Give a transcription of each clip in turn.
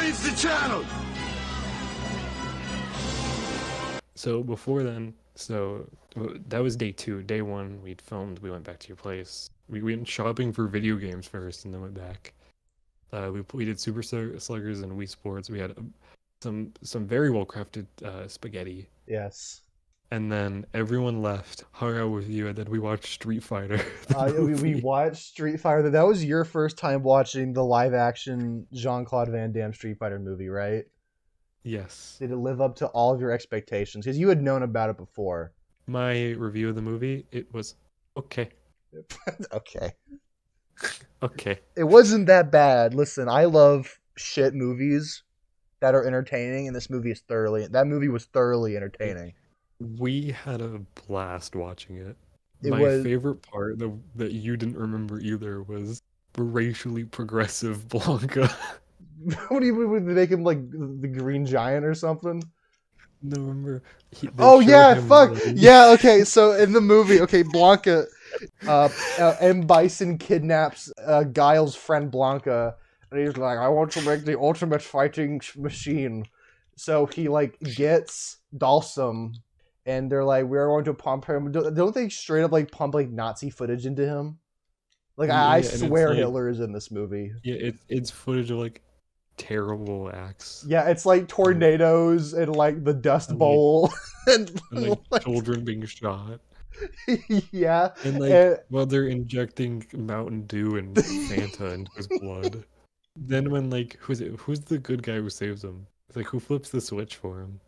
Change the channel! So before then, that was day 2. Day 1, we'd filmed. We went back to your place. We went shopping for video games first, and then went back. We did Super Sluggers and Wii Sports. We had some very well crafted spaghetti. Yes. And then everyone left, hung out with you, and then we watched Street Fighter. We watched Street Fighter. That was your first time watching the live action Jean-Claude Van Damme Street Fighter movie, right? Yes. Did it live up to all of your expectations? Because you had known about it before. My review of the movie, it was okay. Okay. Okay. It wasn't that bad. Listen, I love shit movies that are entertaining, and that movie was thoroughly entertaining. We had a blast watching it. My favorite part that you didn't remember either was the racially progressive Blanca. What do you mean? They make him like the Green Giant or something? No, remember? Yeah, okay, so in the movie, Blanca, M. Bison kidnaps Guile's friend Blanca, and he's like, I want to make the ultimate fighting machine. So he, like, gets Dalsum, and they're like, we're going to pump him. Don't they straight up, like, pump, like, Nazi footage into him? Like, yeah, I swear Hitler is in this movie. Yeah, it's footage of, like, terrible acts. Yeah, it's like tornadoes and like the Dust Bowl and like children being shot. Yeah, and like while they're injecting Mountain Dew and Fanta into his blood. Then when like who's the good guy who saves him? It's like who flips the switch for him?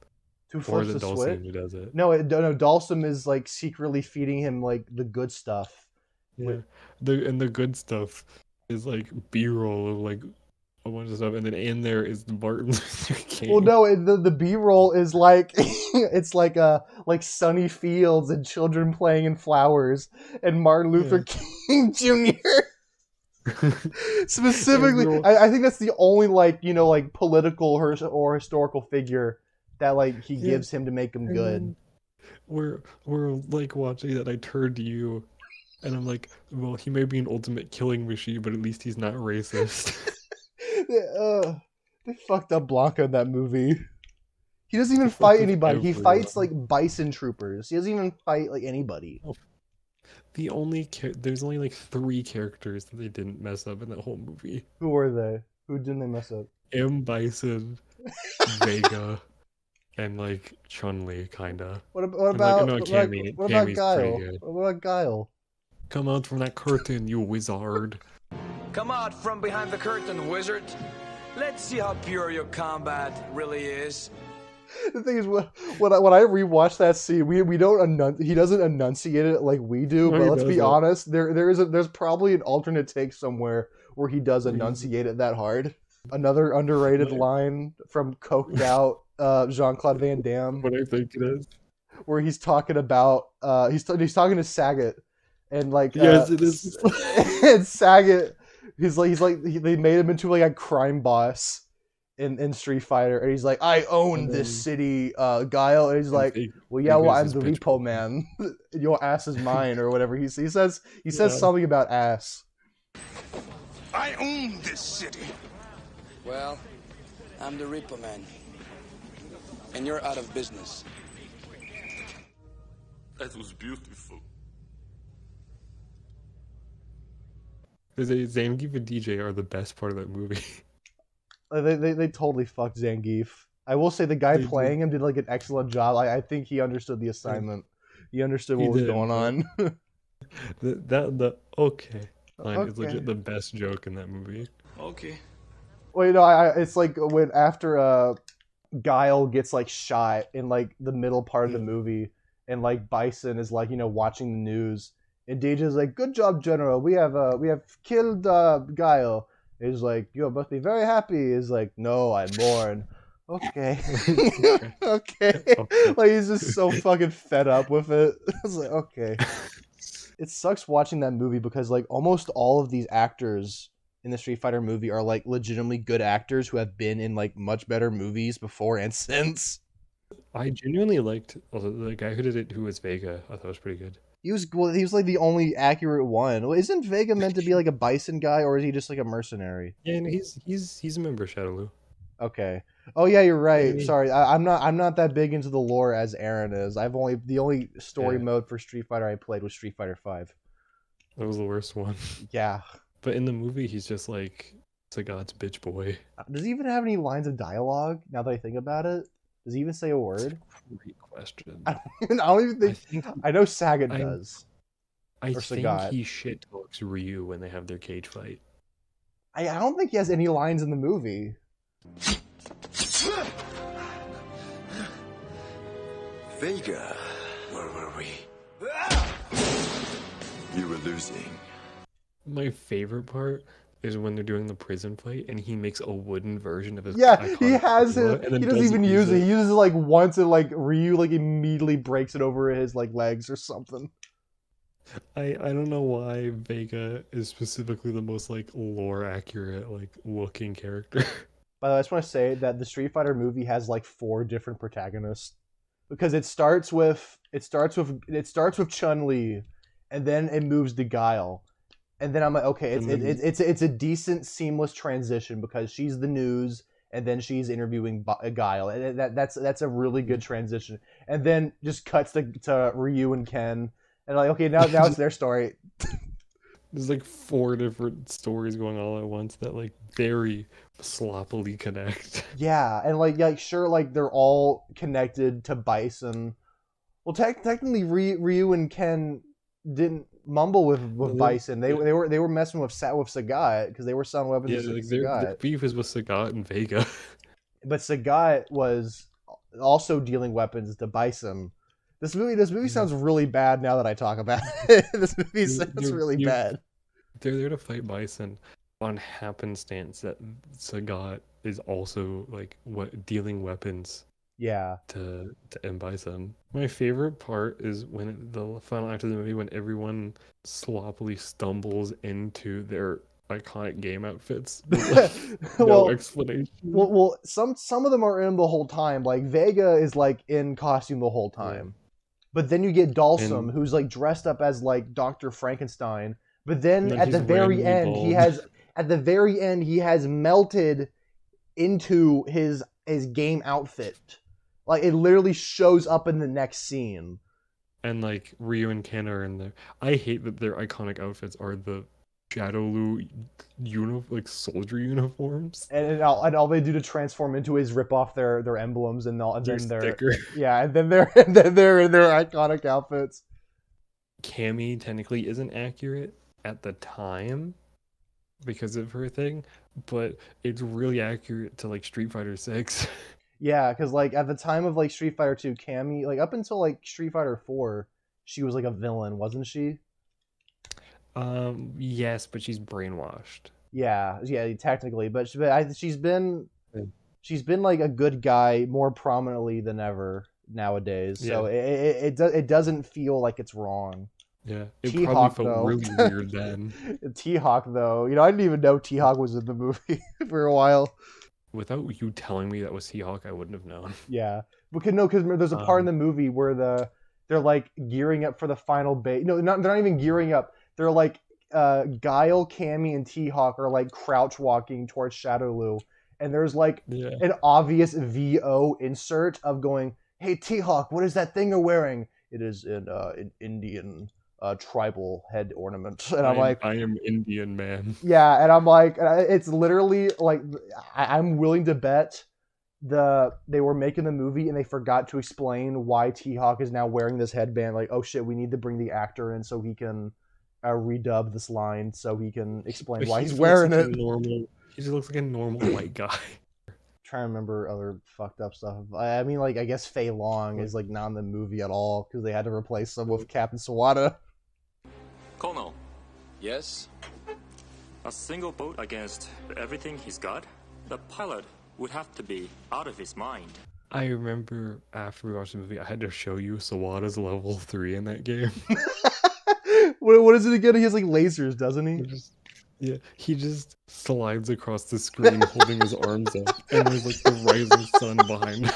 Who flips the switch? Who does it? No, Dalsum is like secretly feeding him like the good stuff. Yeah, the good stuff is like B-roll of like a bunch of stuff, and then in there is the Martin Luther King. Well, no, the B-roll is like it's like sunny fields and children playing in flowers and Martin Luther King Jr. Specifically, I think that's the only like political or historical figure that like he gives him to make him good. We're like watching that. I turned to you, and I'm like, well, he may be an ultimate killing machine, but at least he's not racist. They fucked up Blanca in that movie. He doesn't even fight anybody. He fights like bison troopers. He doesn't even fight like anybody. There's only like 3 characters that they didn't mess up in that whole movie. Who were they? Who didn't they mess up? M. Bison, Vega, and like Chun-Li, kinda. What about Cammy? What about Guile? What about Guile? Come out from that curtain, you wizard. Come out from behind the curtain, wizard. Let's see how pure your combat really is. The thing is, when I rewatch that scene, we don't he doesn't enunciate it like we do. No, but let's be honest, there's probably an alternate take somewhere where he does enunciate it that hard. Another underrated line from coked out Jean-Claude Van Damme. What I think it is, where he's talking about he's talking to Saget, and like yes, it is. And Saget. He's like they made him into like a crime boss in Street Fighter, and he's like, I own this city, Guile. And he's like, well, yeah, well, I'm the repo man. Your ass is mine, or whatever he says. He says something about ass. I own this city. Well, I'm the repo man, and you're out of business. That was beautiful. Zangief and DJ are the best part of that movie. They totally fucked Zangief. I will say the guy playing him did like an excellent job. I think he understood the assignment. He understood what was going on. the okay line is legit the best joke in that movie. Okay. Well, it's like when after Guile gets like shot in like the middle part of the movie, and like Bison is like watching the news. And DJ's like, good job, General. We have killed Guile. He's like, you must be very happy. He's like, no, I mourn. Okay. Okay. Like, he's just so fucking fed up with it. I was like, okay. It sucks watching that movie because, like, almost all of these actors in the Street Fighter movie are, like, legitimately good actors who have been in, like, much better movies before and since. I genuinely liked the guy who did it, who was Vega. I thought it was pretty good. He was like the only accurate one. Isn't Vega meant to be like a Bison guy, or is he just like a mercenary? Yeah, and he's a member of Shadowloo. Okay. Oh yeah, you're right. Maybe. Sorry, I'm not that big into the lore as Aaron is. The only story Yeah. mode for Street Fighter I played was Street Fighter 5. That was the worst one. Yeah. But in the movie, he's just like Sagat's bitch boy. Does he even have any lines of dialogue? Now that I think about it, does he even say a word? Great question. I don't even think. think I know Sagat I- does. I Or think Sagat. he shit talks Ryu when they have their cage fight. I don't think he has any lines in the movie. Vega, where were we? You were losing. My favorite part is when they're doing the prison fight and he makes a wooden version of his Yeah, he iconic has gorilla it. and then He doesn't even use it. it. He uses it like once, and like Ryu like immediately breaks it over his like legs or something. I don't know why Vega is specifically the most like lore accurate like looking character. By the way, I just want to say that the Street Fighter movie has like 4 different protagonists because it starts with Chun-Li, and then it moves to Guile, and then I'm like, okay, it's a decent seamless transition because she's the news, and then she's interviewing Guile, and that's a really good transition, and then just cuts to Ryu and Ken, and like, okay, now it's their story. There's like 4 different stories going all at once that like very sloppily connect. Yeah, and like sure, like they're all connected to Bison. Well, technically, Ryu and Ken didn't mumble with Bison. They were messing with Sagat because they were selling weapons Yeah, to like Sagat. their beef is with Sagat and Vega. But Sagat was also dealing weapons to Bison. This movie sounds really bad now that I talk about it. This movie sounds really bad. They're there to fight Bison on happenstance that Sagat is also like dealing weapons Yeah. to end Bison. My favorite part is when the final act of the movie when everyone sloppily stumbles into their iconic game outfits. With, no explanation. Well, some of them are in the whole time. Like Vega is like in costume the whole time. Yeah. But then you get Dalsum, who's like dressed up as like Dr. Frankenstein. But then at the very end, he has melted into his game outfit. Like it literally shows up in the next scene. And like Ryu and Ken are in there. I hate that their iconic outfits are the Shadowloo like soldier uniforms. And all they do to transform into is rip off their emblems and then sticker. Yeah, and then they're in their iconic outfits. Cammy technically isn't accurate at the time because of her thing, but it's really accurate to like Street Fighter 6. Yeah, because like at the time of like Street Fighter 2, Cammy, like up until like Street Fighter 4, she was like a villain, wasn't she? Yes, but she's brainwashed. Yeah, technically, but she's been like a good guy more prominently than ever nowadays. So it doesn't feel like it's wrong. Yeah, it probably felt really weird then. T-Hawk though, I didn't even know T-Hawk was in the movie for a while. Without you telling me that was T-Hawk, I wouldn't have known. Yeah, because there's a part in the movie where they're like gearing up for the final bait. No, they're not even gearing up. They're like Guile, Cammy, and T-Hawk are like crouch walking towards Shadowloo, and there's like an obvious VO insert of going, "Hey T-Hawk, what is that thing you're wearing?" It is an Indian tribal head ornament, and I'm like, I am Indian, man. Yeah, and I'm like, it's literally like, I'm willing to bet they were making the movie and they forgot to explain why T-Hawk is now wearing this headband. Like, oh shit, we need to bring the actor in so he can redub this line so he can explain why he's wearing it. He just looks like a normal white guy. Trying to remember other fucked up stuff. I mean, like, I guess Fei Long is like not in the movie at all because they had to replace him with Captain Sawada. Colonel. Yes? A single boat against everything he's got? The pilot would have to be out of his mind. I remember after we watched the movie, I had to show you Sawada's level 3 in that game. What is it again? He has like lasers, doesn't he? He just slides across the screen holding his arms up, and there's like the rising sun behind him.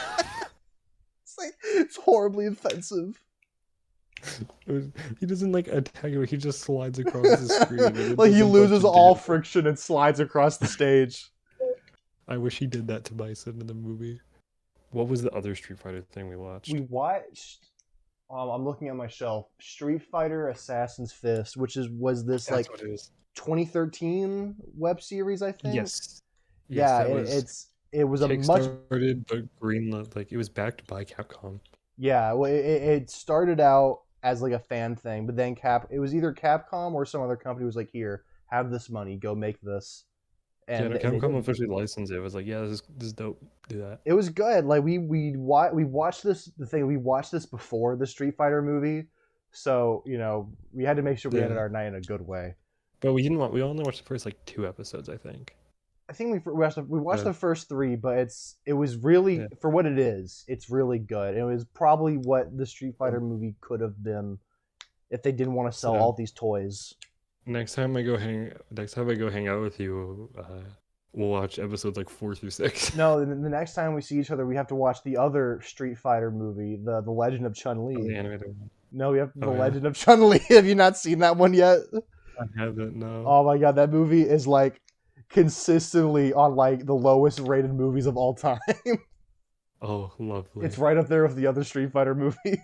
It's horribly offensive. He doesn't like attack it, he just slides across the screen. Like he loses all friction and slides across the stage. I wish he did that to Bison in the movie. What was the other Street Fighter thing we watched? We watched. I'm looking at my shelf. Street Fighter Assassin's Fist, which was this That's like what it is. 2013 web series, I think. Yes. Yeah, that was it was a much. kickstarted, but greenlit. Like it was backed by Capcom. Yeah, well, it started out as like a fan thing, but then it was either Capcom or some other company was like, here, have this money, go make this. And Capcom officially licensed it. It was like, yeah, this is dope. Do that. it was good. Like we watched this. The thing we watched this before the Street Fighter movie, so we had to make sure we ended our night in a good way. But we only watched the first like 2 episodes, I think. I think we watched the first 3, but it was really for what it is. It's really good. It was probably what the Street Fighter movie could have been if they didn't want to sell all these toys. Next time I go hang out with you, we'll watch episodes like 4 through 6. No, the next time we see each other, we have to watch the other Street Fighter movie, the Legend of Chun-Li. The animated one. No, we have the Legend of Chun-Li. Have you not seen that one yet? I haven't. No. Oh my god, that movie is like consistently on like the lowest rated movies of all time. Oh, lovely. It's right up there with the other Street Fighter movie.